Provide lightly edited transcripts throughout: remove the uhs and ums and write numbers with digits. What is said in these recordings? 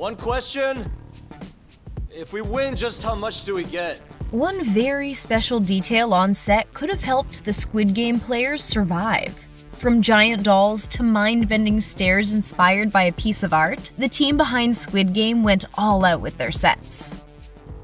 One question. If we win, just how much do we get? One very special detail on set could have helped the Squid Game players survive. From giant dolls to mind-bending stairs inspired by a piece of art, the team behind Squid Game went all out with their sets.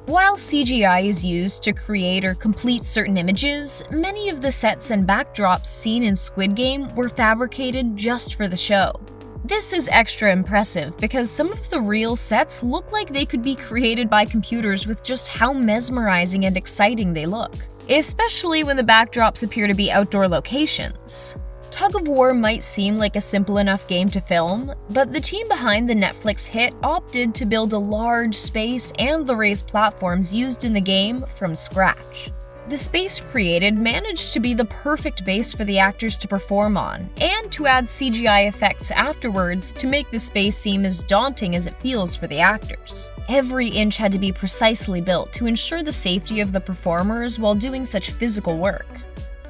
While CGI is used to create or complete certain images, many of the sets and backdrops seen in Squid Game were fabricated just for the show. This is extra impressive because some of the real sets look like they could be created by computers with just how mesmerizing and exciting they look, especially when the backdrops appear to be outdoor locations. Tug of War might seem like a simple enough game to film, but the team behind the Netflix hit opted to build a large space and the raised platforms used in the game from scratch. The space created managed to be the perfect base for the actors to perform on, and to add CGI effects afterwards to make the space seem as daunting as it feels for the actors. Every inch had to be precisely built to ensure the safety of the performers while doing such physical work.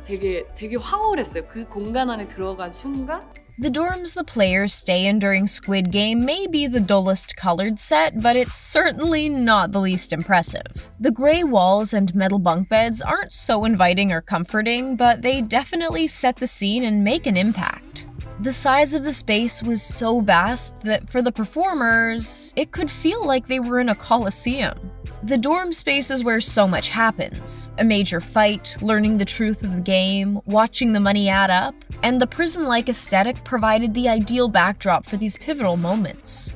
되게 황홀했어요. 그 공간 안에 들어간 순간. The dorms the players stay in during Squid Game may be the dullest colored set, but it's certainly not the least impressive. The gray walls and metal bunk beds aren't so inviting or comforting, but they definitely set the scene and make an impact. The size of the space was so vast that for the performers, it could feel like they were in a coliseum. The dorm space is where so much happens. A major fight, learning the truth of the game, watching the money add up, and the prison-like aesthetic provided the ideal backdrop for these pivotal moments.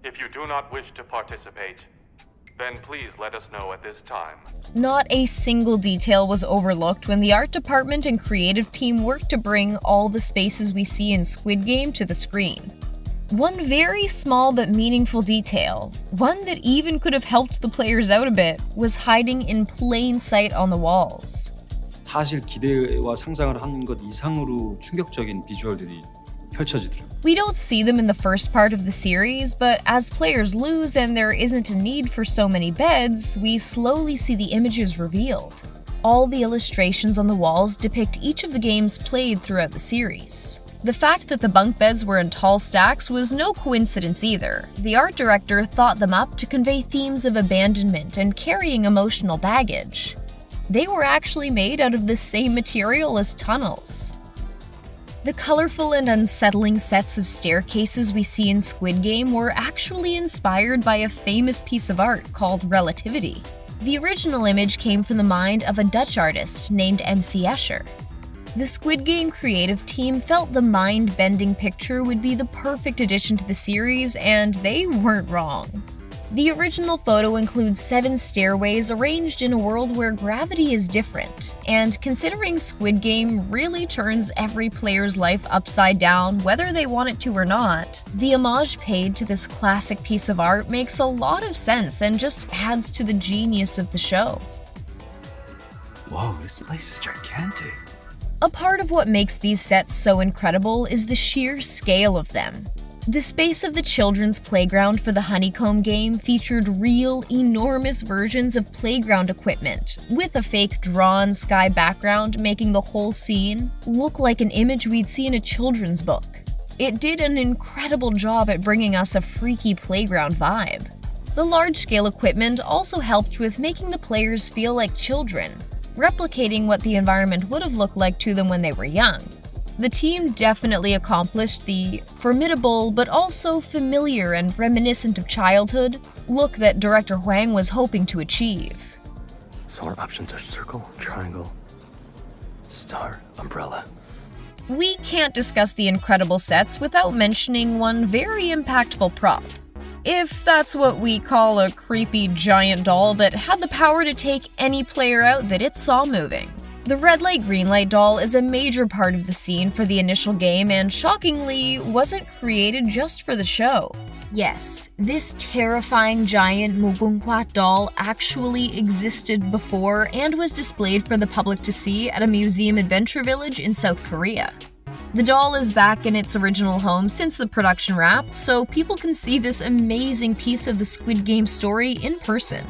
If you do not wish to participate, then please let us know at this time. Not a single detail was overlooked when the art department and creative team worked to bring all the spaces we see in Squid Game to the screen. One very small but meaningful detail, one that even could have helped the players out a bit, was hiding in plain sight on the walls. 사실 기대와 상상을 하는 것 이상으로 충격적인 비주얼들이 펼쳐지더라고요. We don't see them in the first part of the series, but as players lose and there isn't a need for so many beds, we slowly see the images revealed. All the illustrations on the walls depict each of the games played throughout the series. The fact that the bunk beds were in tall stacks was no coincidence either. The art director thought them up to convey themes of abandonment and carrying emotional baggage. They were actually made out of the same material as tunnels. The colorful and unsettling sets of staircases we see in Squid Game were actually inspired by a famous piece of art called Relativity. The original image came from the mind of a Dutch artist named MC Escher. The Squid Game creative team felt the mind-bending picture would be the perfect addition to the series, and they weren't wrong. The original photo includes 7 stairways arranged in a world where gravity is different, and considering Squid Game really turns every player's life upside down whether they want it to or not, the homage paid to this classic piece of art makes a lot of sense and just adds to the genius of the show. Whoa, this place is gigantic. A part of what makes these sets so incredible is the sheer scale of them. The space of the children's playground for the Honeycomb game featured real, enormous versions of playground equipment, with a fake drawn sky background making the whole scene look like an image we'd see in a children's book. It did an incredible job at bringing us a freaky playground vibe. The large-scale equipment also helped with making the players feel like children, replicating what the environment would have looked like to them when they were young. The team definitely accomplished the formidable but also familiar and reminiscent of childhood look that director Huang was hoping to achieve. So our options are circle, triangle, star, umbrella. We can't discuss the incredible sets without mentioning one very impactful prop. If that's what we call a creepy giant doll that had the power to take any player out that it saw moving. The red light, green light doll is a major part of the scene for the initial game and shockingly wasn't created just for the show. Yes, this terrifying giant 무궁화 doll actually existed before and was displayed for the public to see at a museum adventure village in South Korea. The doll is back in its original home since the production wrapped, so people can see this amazing piece of the Squid Game story in person.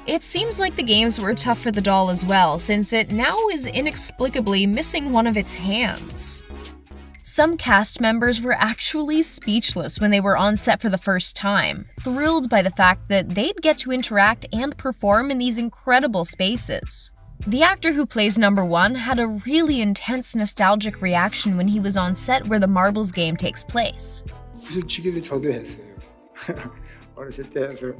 It seems like the games were tough for the doll as well, since it now is inexplicably missing one of its hands. Some cast members were actually speechless when they were on set for the first time, thrilled by the fact that they'd get to interact and perform in these incredible spaces. The actor who plays number 1 had a really intense nostalgic reaction when he was on set where the marbles game takes place. 솔직히도 저도 했어요. 어렸을 때 해서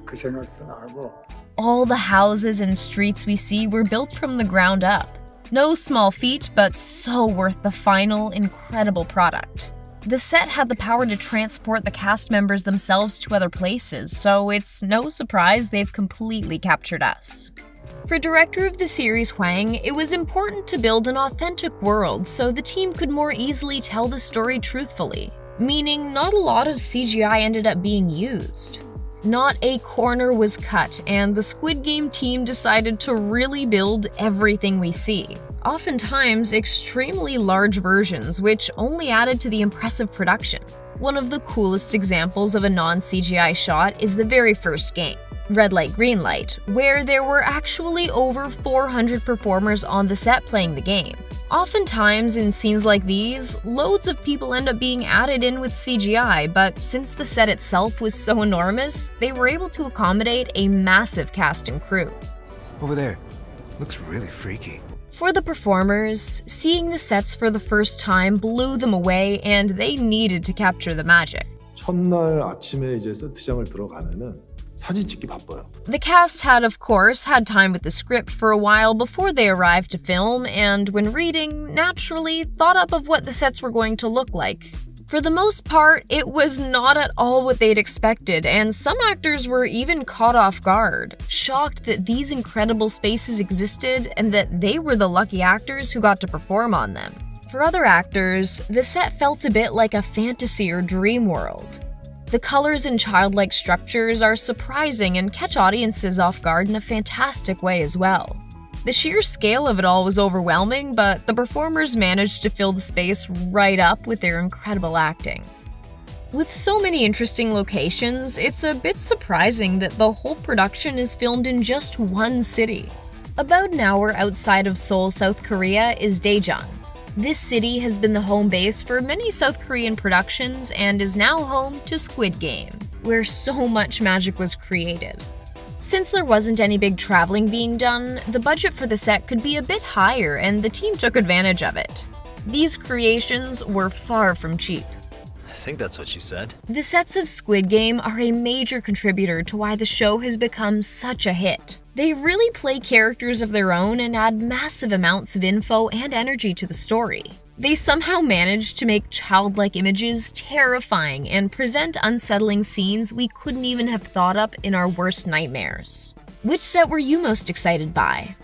그 생각도 나고. All the houses and streets we see were built from the ground up. No small feat, but so worth the final, incredible product. The set had the power to transport the cast members themselves to other places, so it's no surprise they've completely captured us. For director of the series Hwang, it was important to build an authentic world so the team could more easily tell the story truthfully, meaning not a lot of CGI ended up being used. Not a corner was cut, and the Squid Game team decided to really build everything we see. Oftentimes, extremely large versions, which only added to the impressive production. One of the coolest examples of a non-CGI shot is the very first game, Red Light, Green Light, where there were actually over 400 performers on the set playing the game. Oftentimes, in scenes like these, loads of people end up being added in with CGI, but since the set itself was so enormous, they were able to accommodate a massive cast and crew. Over there. Looks really freaky. For the performers, seeing the sets for the first time blew them away and they needed to capture the magic. 첫날 아침에 이제 세트장을 들어가면은 사진 찍기 바빠요. The cast had, of course, had time with the script for a while before they arrived to film, and when reading, naturally thought up of what the sets were going to look like. For the most part, it was not at all what they'd expected, and some actors were even caught off guard, shocked that these incredible spaces existed and that they were the lucky actors who got to perform on them. For other actors, the set felt a bit like a fantasy or dream world. The colors and childlike structures are surprising and catch audiences off guard in a fantastic way as well. The sheer scale of it all was overwhelming, but the performers managed to fill the space right up with their incredible acting. With so many interesting locations, it's a bit surprising that the whole production is filmed in just one city. About an hour outside of Seoul, South Korea is Daejeon. This city has been the home base for many South Korean productions and is now home to Squid Game, where so much magic was created. Since there wasn't any big traveling being done, the budget for the set could be a bit higher and the team took advantage of it. These creations were far from cheap. I think that's what she said. The sets of Squid Game are a major contributor to why the show has become such a hit. They really play characters of their own and add massive amounts of info and energy to the story. They somehow manage to make childlike images terrifying and present unsettling scenes we couldn't even have thought up in our worst nightmares. Which set were you most excited by?